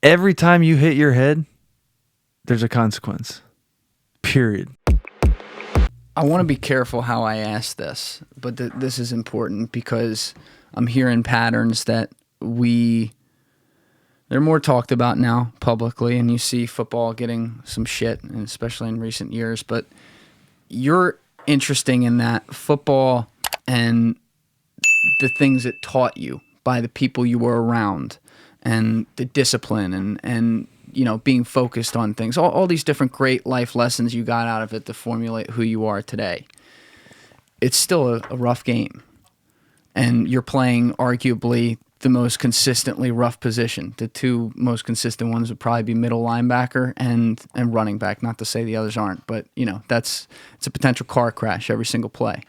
Every time you hit your head, there's a consequence. Period. I want to be careful how I ask this, but this is important because I'm hearing patterns that they're more talked about now publicly, and you see football getting some shit, and especially in recent years. But you're interesting in that football and the things it taught you by the people you were around and the discipline and being focused on things, all these different great life lessons you got out of it to formulate who you are today. It's still a rough game, and you're playing arguably the most consistently rough position. The two most consistent ones would probably be middle linebacker and running back. Not to say the others aren't, but it's a potential car crash every single play.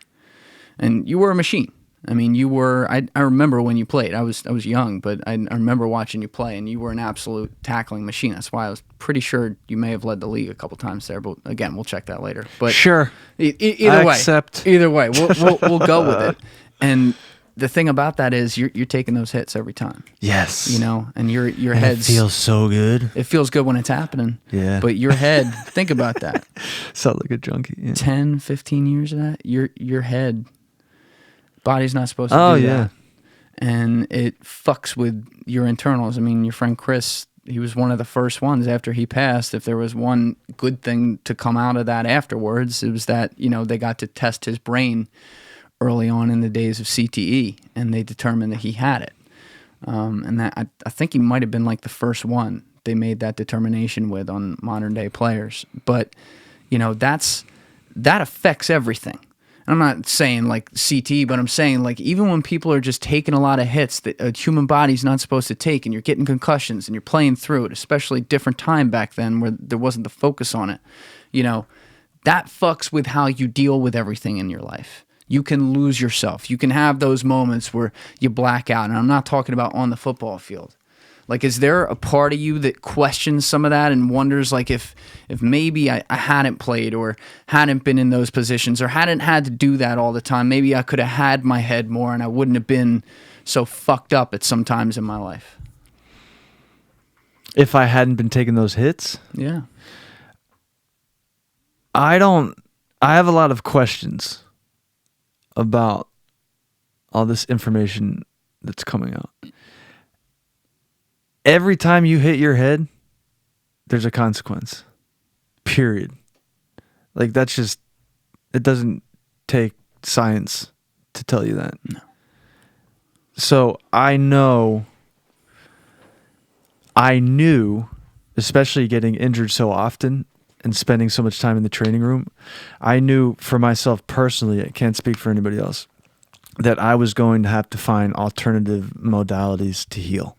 And you were a machine. I mean, you were. I remember when you played. I was young, but I remember watching you play, and you were an absolute tackling machine. That's why I was pretty sure you may have led the league a couple times there. But again, we'll check that later. But sure, either way, accept. Either way, we'll go with it. And the thing about that is you're taking those hits every time. Yes. And your head's... It feels so good. It feels good when it's happening. Yeah. But your head, think about that. Sound like a junkie. Yeah. 10, 15 years of that, your head, body's not supposed to do that. And it fucks with your internals. I mean, your friend Chris, he was one of the first ones after he passed. If there was one good thing to come out of that afterwards, it was that, they got to test his brain early on in the days of CTE, and they determined that he had it. And that I think he might have been like the first one they made that determination with on modern day players. But that affects everything. I'm not saying like CTE, but I'm saying like even when people are just taking a lot of hits that a human body's not supposed to take, and you're getting concussions and you're playing through it, especially different time back then where there wasn't the focus on it, that fucks with how you deal with everything in your life. You can lose yourself. You can have those moments where you black out. And I'm not talking about on the football field. Like, is there a part of you that questions some of that and wonders, like, if maybe I hadn't played or hadn't been in those positions or hadn't had to do that all the time, maybe I could have had my head more and I wouldn't have been so fucked up at some times in my life? If I hadn't been taking those hits? Yeah. I have a lot of questions about all this information that's coming out. Every time you hit your head, there's a consequence. Period. Like, that's just, it doesn't take science to tell you that. No. So I knew, especially getting injured so often and spending so much time in the training room, I knew for myself personally, I can't speak for anybody else, that I was going to have to find alternative modalities to heal.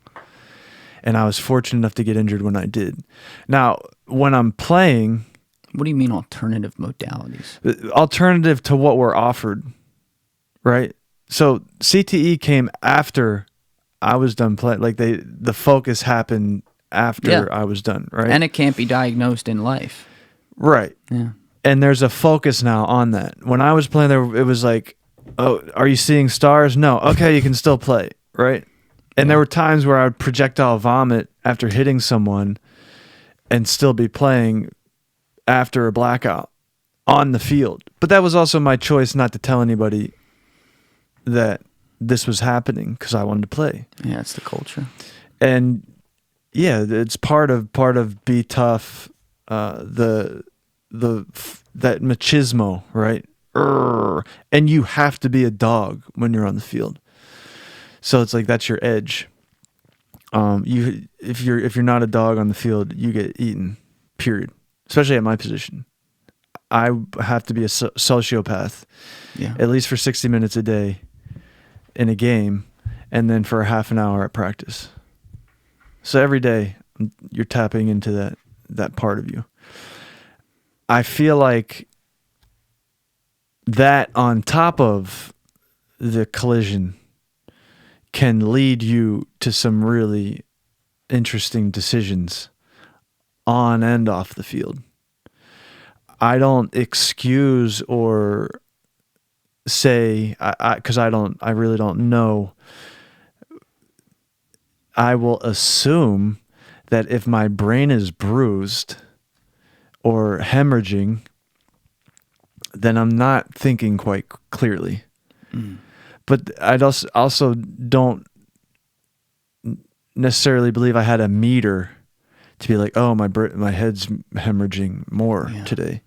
And I was fortunate enough to get injured when I did. Now, when I'm playing... What do you mean alternative modalities? Alternative to what we're offered, right? So CTE came after I was done playing. Like, the focus happened after I was done, right? And it can't be diagnosed in life. Right. Yeah. And there's a focus now on that. When I was playing there, it was like, oh, are you seeing stars? No. Okay, you can still play, right? And there were times where I would projectile vomit after hitting someone and still be playing after a blackout on the field. But that was also my choice not to tell anybody that this was happening because I wanted to play. Yeah, it's the culture. And yeah, it's part of be tough, that machismo, right? And you have to be a dog when you're on the field. So it's like that's your edge. If you're not a dog on the field, you get eaten. Period. Especially at my position, I have to be a sociopath, at least for 60 minutes a day in a game, and then for half an hour at practice. So every day you're tapping into that part of you. I feel like that on top of the collision can lead you to some really interesting decisions on and off the field. I don't excuse or say, because I really don't know. I will assume that if my brain is bruised or hemorrhaging, then I'm not thinking quite clearly. But I also don't necessarily believe I had a meter to be like, oh, my head's hemorrhaging more today,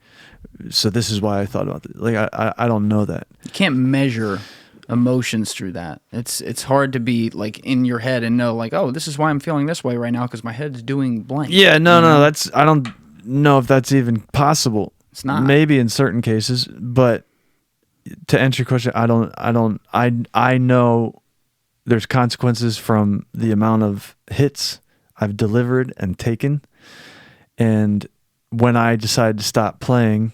so this is why I thought about it. Like I don't know that. You can't measure emotions through that. It's hard to be like in your head and know like, oh, this is why I'm feeling this way right now because my head's doing blank. Yeah, no, that's, I don't know if that's even possible. It's not. Maybe in certain cases, but to answer your question, I know there's consequences from the amount of hits I've delivered and taken. And when I decided to stop playing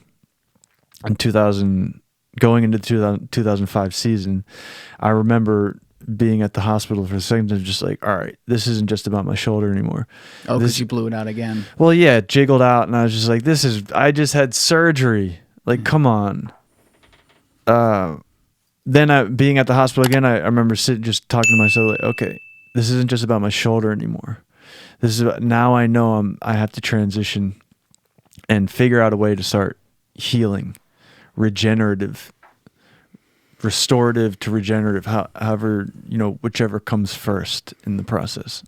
in going into the 2005 season, I remember being at the hospital for a second and just like, all right, this isn't just about my shoulder anymore. Oh, because you blew it out again. Well, yeah, it jiggled out, and I was just like, I just had surgery. Like, come on. Then being at the hospital again, I remember just talking to myself like, okay, this isn't just about my shoulder anymore. This is about, now I know I have to transition and figure out a way to start healing, restorative to regenerative, however, whichever comes first in the process.